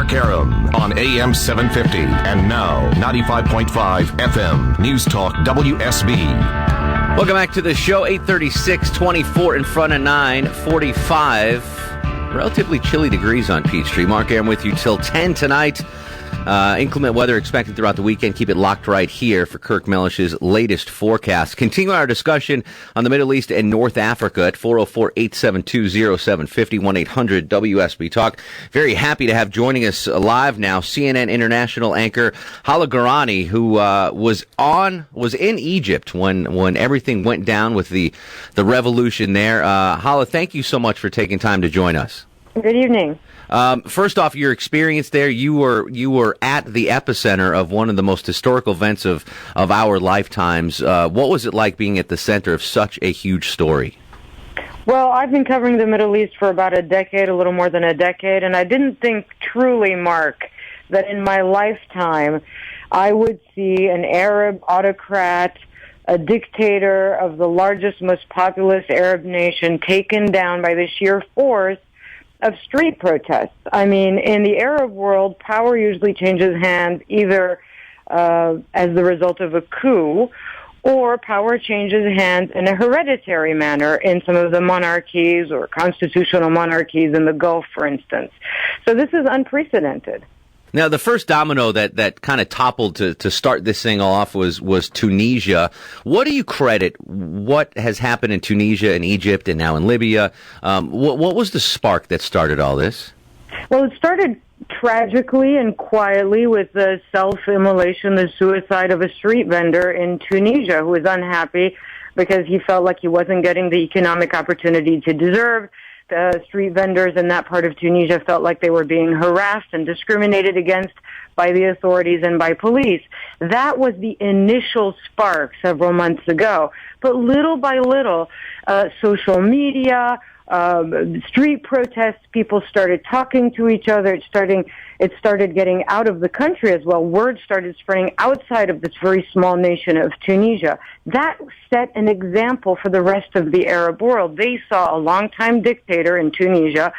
Mark Arum on AM 750 and now 95.5 FM News Talk WSB. Welcome back to the show. 8:36, 24 in front of 9:45. Relatively chilly degrees on Peachtree. Mark Arum with you till 10 tonight. Inclement weather expected throughout the weekend. Keep it locked right here for Kirk Mellish's latest forecast. Continue our discussion on the Middle East and North Africa at 404-872-0750, 1-800-WSB Talk. Very happy to have joining us live now CNN international anchor Hala Gorani, who was in Egypt when everything went down with the revolution there. Hala, thank you so much for taking time to join us. Good evening. First off, your experience there, you were at the epicenter of one of the most historical events of our lifetimes. What was it like being at the center of such a huge story? Well, I've been covering the Middle East for about a decade, a little more than a decade, and I didn't think truly, Mark, that in my lifetime I would see an Arab autocrat, a dictator of the largest, most populous Arab nation taken down by the sheer force of street protests. I mean, in the Arab world, power usually changes hands either as the result of a coup, or power changes hands in a hereditary manner in some of the monarchies or constitutional monarchies in the Gulf, for instance. So this is unprecedented. Now, the first domino that kind of toppled to start this thing off was Tunisia. What do you credit what has happened in Tunisia and Egypt and now in Libya? What was the spark that started all this? Well, it started tragically and quietly with the self-immolation, the suicide of a street vendor in Tunisia who was unhappy because he felt like he wasn't getting the economic opportunity to deserve. The street vendors in that part of Tunisia felt like they were being harassed and discriminated against by the authorities and by police. That was the initial spark several months ago. But little by little, social media, street protests, people started talking to each other. It started getting out of the country as well. Word started spreading outside of this very small nation of Tunisia. That set an example for the rest of the Arab world. They saw a longtime dictator in Tunisia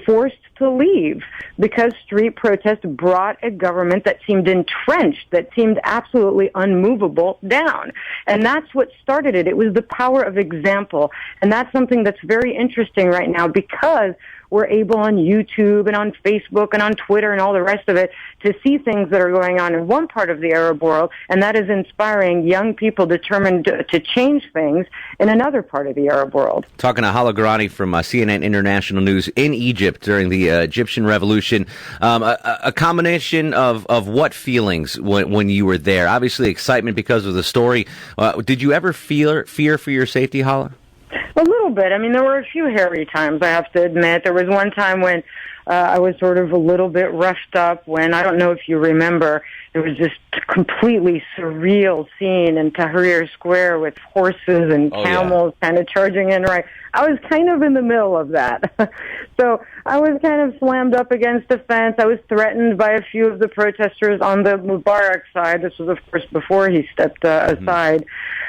forced to leave because street protests brought a government that seemed entrenched, that seemed absolutely unmovable down. And that's what started it. It was the power of example. And that's something that's very interesting right now because we're able on YouTube and on Facebook and on Twitter and all the rest of it to see things that are going on in one part of the Arab world, and that is inspiring young people determined to change things in another part of the Arab world. Talking to Hala Gorani from CNN International News in Egypt during the Egyptian Revolution. A combination of what feelings when you were there? Obviously excitement because of the story. Did you ever fear for your safety, Hala? A little bit. I mean, there were a few hairy times, I have to admit. There was one time when I was sort of a little bit roughed up when, I don't know if you remember, there was this completely surreal scene in Tahrir Square with horses and camels kind of charging in, right? I was kind of in the middle of that. So I was kind of slammed up against a fence. I was threatened by a few of the protesters on the Mubarak side. This was, of course, before he stepped aside.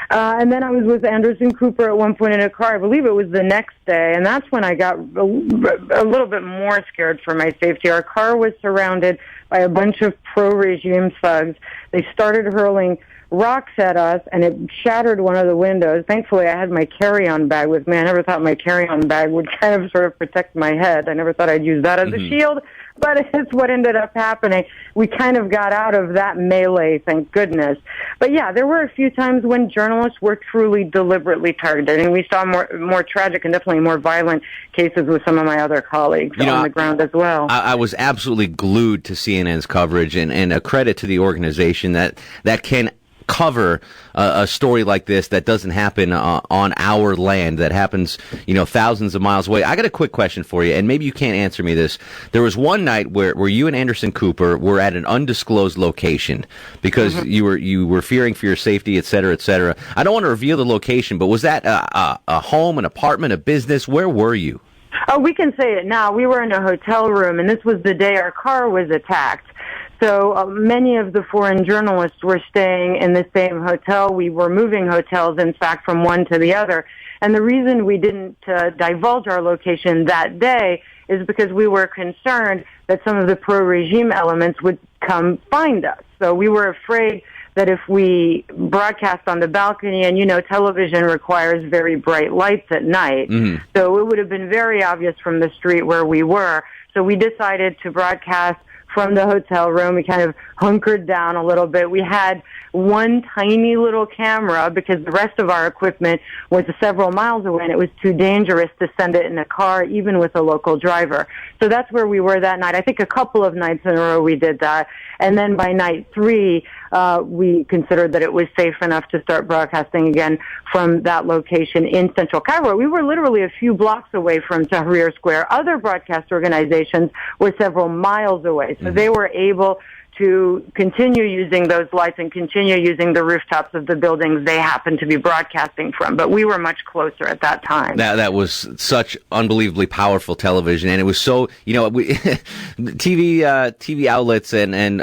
And then I was with Anderson Cooper at one point in a car. I believe it was the next day, and that's when I got a little bit more scared for my safety. Our car was surrounded by a bunch of pro-regime thugs. They started hurling rocks at us, and it shattered one of the windows. Thankfully, I had my carry-on bag with me. I never thought my carry-on bag would kind of sort of protect my head. I never thought I'd use that as a shield, but it's what ended up happening. We kind of got out of that melee, thank goodness. But yeah, there were a few times when journalists were truly deliberately targeted, and we saw more tragic and definitely more violent cases with some of my other colleagues on the ground as well. I was absolutely glued to CNN's coverage, and a credit to the organization that can cover a story like this that doesn't happen on our land, that happens, thousands of miles away. I got a quick question for you, and maybe you can't answer me this. There was one night where you and Anderson Cooper were at an undisclosed location because you were fearing for your safety, et cetera, et cetera. I don't want to reveal the location, but was that a home, an apartment, a business? Where were you? Oh, we can say it now. We were in a hotel room, and this was the day our car was attacked. So many of the foreign journalists were staying in the same hotel. We were moving hotels, in fact, from one to the other. And the reason we didn't divulge our location that day is because we were concerned that some of the pro-regime elements would come find us. So we were afraid that if we broadcast on the balcony, and television requires very bright lights at night, so it would have been very obvious from the street where we were. So we decided to broadcast from the hotel room. We kind of hunkered down a little bit. We had one tiny little camera because the rest of our equipment was several miles away, and it was too dangerous to send it in a car, even with a local driver. So that's where we were that night. I think a couple of nights in a row we did that. And then by night 3, we considered that it was safe enough to start broadcasting again from that location in central Cairo. We were literally a few blocks away from Tahrir Square. Other broadcast organizations were several miles away. So they were able to continue using those lights and continue using the rooftops of the buildings they happened to be broadcasting from. But we were much closer at that time. That was such unbelievably powerful television, and it was so, TV outlets, and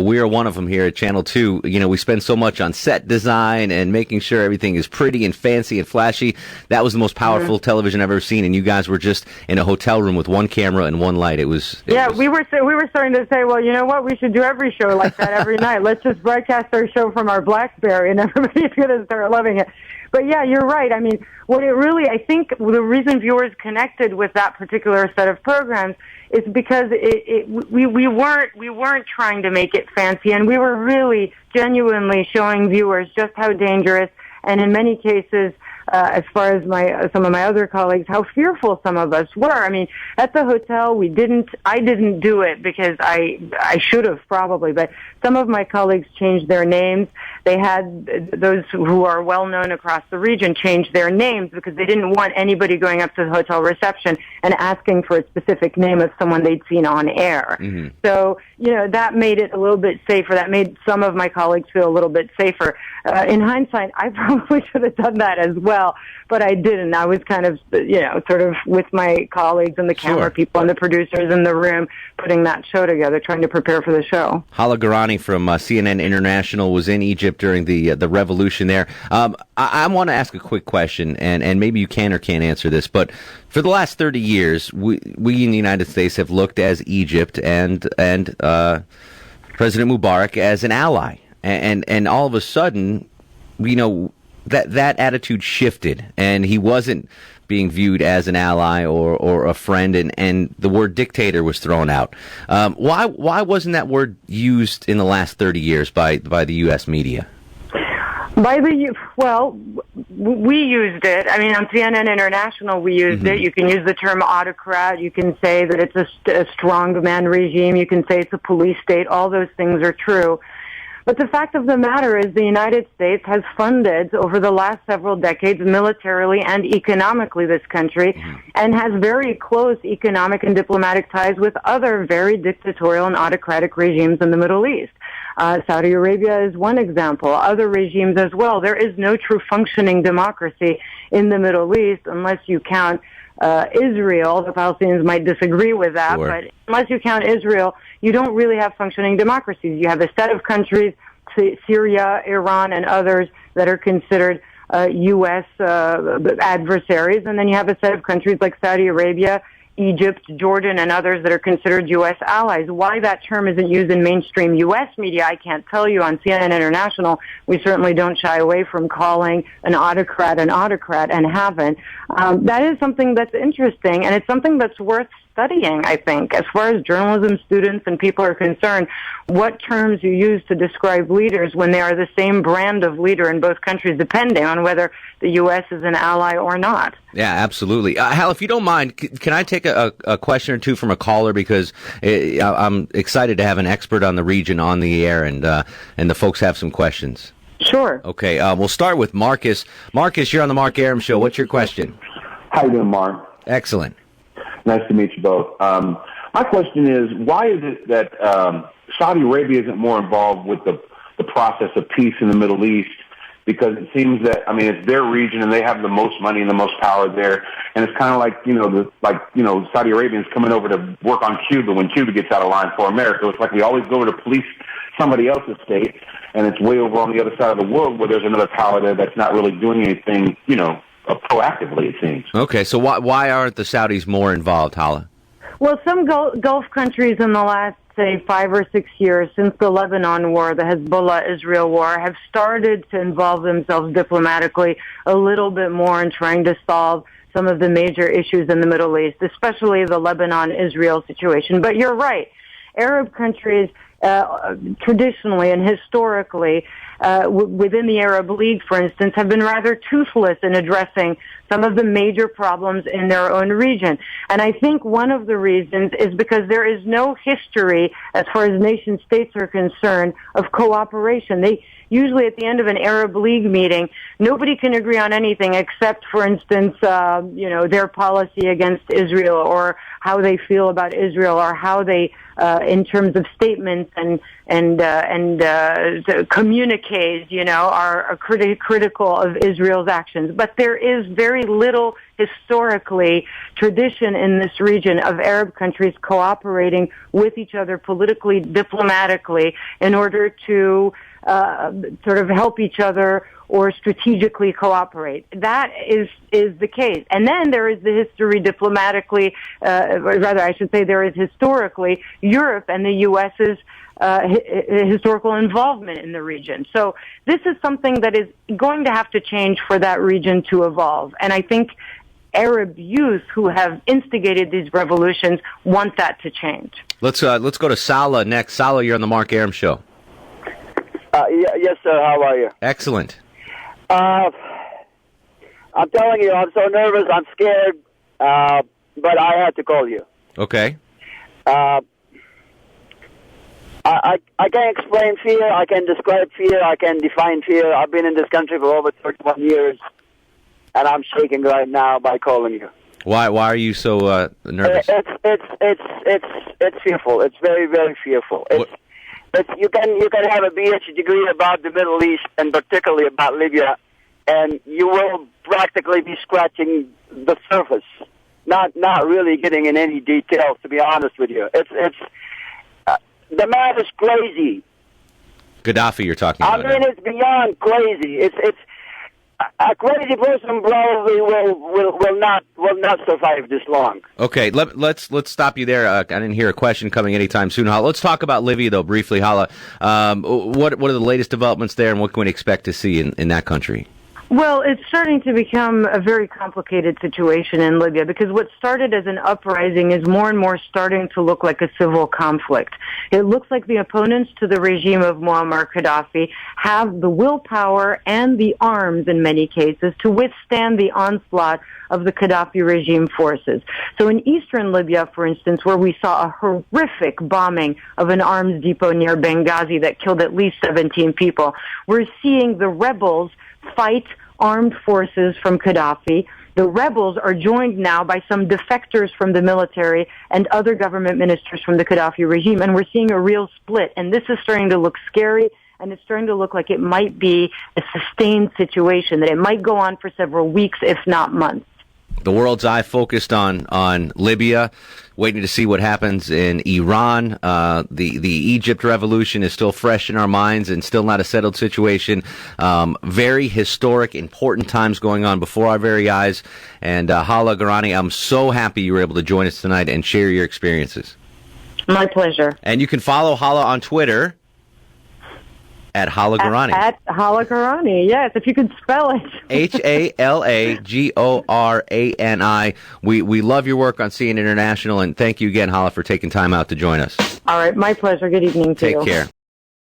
we are one of them here at Channel 2. We spend so much on set design and making sure everything is pretty and fancy and flashy. That was the most powerful television I've ever seen, and you guys were just in a hotel room with one camera and one light. We were starting to say, well, you know what, we should do every show like that every night. Let's just broadcast our show from our BlackBerry, and everybody's going to start loving it. But yeah, you're right. I mean, I think the reason viewers connected with that particular set of programs is because we weren't trying to make it fancy, and we were really genuinely showing viewers just how dangerous, and in many cases, as far as some of my other colleagues, how fearful some of us were. I mean, at the hotel, I didn't do it because I should have probably, but some of my colleagues changed their names. They had those who are well known across the region change their names because they didn't want anybody going up to the hotel reception and asking for a specific name of someone they'd seen on air. So, that made it a little bit safer. That made some of my colleagues feel a little bit safer. In hindsight, I probably should have done that as well, but I didn't. I was kind of, sort of with my colleagues and the camera people and the producers in the room putting that show together, trying to prepare for the show. Hala Gorani from CNN International was in Egypt during the revolution there. I want to ask a quick question, and maybe you can or can't answer this, but for the last 30 years, we in the United States have looked as Egypt and President Mubarak as an ally. And all of a sudden, that attitude shifted, and he wasn't being viewed as an ally or a friend, and the word dictator was thrown out. Why wasn't that word used in the last 30 years by the U.S. media? We used it. I mean, on CNN International, we used it. You can use the term autocrat. You can say that it's a strongman regime. You can say it's a police state. All those things are true. But the fact of the matter is the United States has funded over the last several decades militarily and economically this country and has very close economic and diplomatic ties with other very dictatorial and autocratic regimes in the Middle East. Saudi Arabia is one example. Other regimes as well. There is no true functioning democracy in the Middle East unless you count Israel. The Palestinians might disagree with that, but unless you count Israel, you don't really have functioning democracies. You have a set of countries, Syria, Iran, and others that are considered U.S. Adversaries, and then you have a set of countries like Saudi Arabia, Egypt, Jordan, and others that are considered U.S. allies. Why that term isn't used in mainstream U.S. media, I can't tell you. On CNN International, we certainly don't shy away from calling an autocrat and haven't. That is something that's interesting, and it's something that's worth studying, I think. As far as journalism students and people are concerned, what terms you use to describe leaders when they are the same brand of leader in both countries, depending on whether the U.S. is an ally or not. Yeah, absolutely. Hal, if you don't mind, can I take a question or two from a caller, because I'm excited to have an expert on the region on the air, and the folks have some questions. Sure. Okay, we'll start with Marcus. Marcus, you're on the Mark Arum Show. What's your question? How you doing, Mark? Excellent. Nice to meet you both. My question is, why is it that Saudi Arabia isn't more involved with the process of peace in the Middle East? Because it seems that, it's their region and they have the most money and the most power there. And it's kind of like, Saudi Arabians coming over to work on Cuba when Cuba gets out of line for America. It's like we always go to police somebody else's state, and it's way over on the other side of the world where there's another power there that's not really doing anything, proactively, it seems. Okay, so why aren't the Saudis more involved, Hala? Well, some Gulf countries in the last, say, 5 or 6 years since the Lebanon war, the Hezbollah-Israel war, have started to involve themselves diplomatically a little bit more in trying to solve some of the major issues in the Middle East, especially the Lebanon-Israel situation. But you're right. Arab countries traditionally and historically, within the Arab League, for instance, have been rather toothless in addressing some of the major problems in their own region. And I think one of the reasons is because there is no history, as far as nation states are concerned, of cooperation. They usually, at the end of an Arab League meeting, nobody can agree on anything except, for instance, their policy against Israel, or how they feel about Israel, or how they, in terms of statements and communiques, are critical of Israel's actions. But there is very little historically tradition in this region of Arab countries cooperating with each other politically, diplomatically, in order to sort of help each other or strategically cooperate. That is the case. And then there is the history diplomatically, there is historically Europe and the U.S.'s historical involvement in the region. So this is something that is going to have to change for that region to evolve. And I think Arab youth who have instigated these revolutions want that to change. Let's go to Salah next. Salah, you're on the Mark Arum Show. Yes, sir. How are you? Excellent. I'm telling you, I'm so nervous. I'm scared, but I had to call you. Okay. I can explain fear. I can describe fear. I can define fear. I've been in this country for over 31 years, and I'm shaking right now by calling you. Why are you so nervous? It's fearful. It's very, very fearful. You can have a PhD degree about the Middle East, and particularly about Libya, and you will practically be scratching the surface, not really getting in any details. To be honest with you, it's the man is crazy. Gaddafi, you're talking about. I mean, it's beyond crazy. It's a crazy person probably will not survive this long. Okay, let's stop you there. I didn't hear a question coming anytime soon, Hala. Let's talk about Libya though briefly, Hala. What are the latest developments there, and what can we expect to see in that country? Well, it's starting to become a very complicated situation in Libya, because what started as an uprising is more and more starting to look like a civil conflict. It looks like the opponents to the regime of Muammar Gaddafi have the willpower and the arms, in many cases, to withstand the onslaught of the Gaddafi regime forces. So in eastern Libya, for instance, where we saw a horrific bombing of an arms depot near Benghazi that killed at least 17 people, we're seeing the rebels fight armed forces from Gaddafi. The rebels are joined now by some defectors from the military and other government ministers from the Gaddafi regime, and we're seeing a real split. And this is starting to look scary, and it's starting to look like it might be a sustained situation, that it might go on for several weeks, if not months. The world's eye focused on Libya, waiting to see what happens in Iran. The Egypt revolution is still fresh in our minds and still not a settled situation. Very historic, important times going on before our very eyes. And Hala Gorani, I'm so happy you were able to join us tonight and share your experiences. My pleasure. And you can follow Hala on Twitter at Hala Gorani. At Hala Gorani, yes, if you could spell it. HalaGorani. We love your work on CNN International, and thank you again, Hala, for taking time out to join us. All right, my pleasure. Good evening to you. Take care.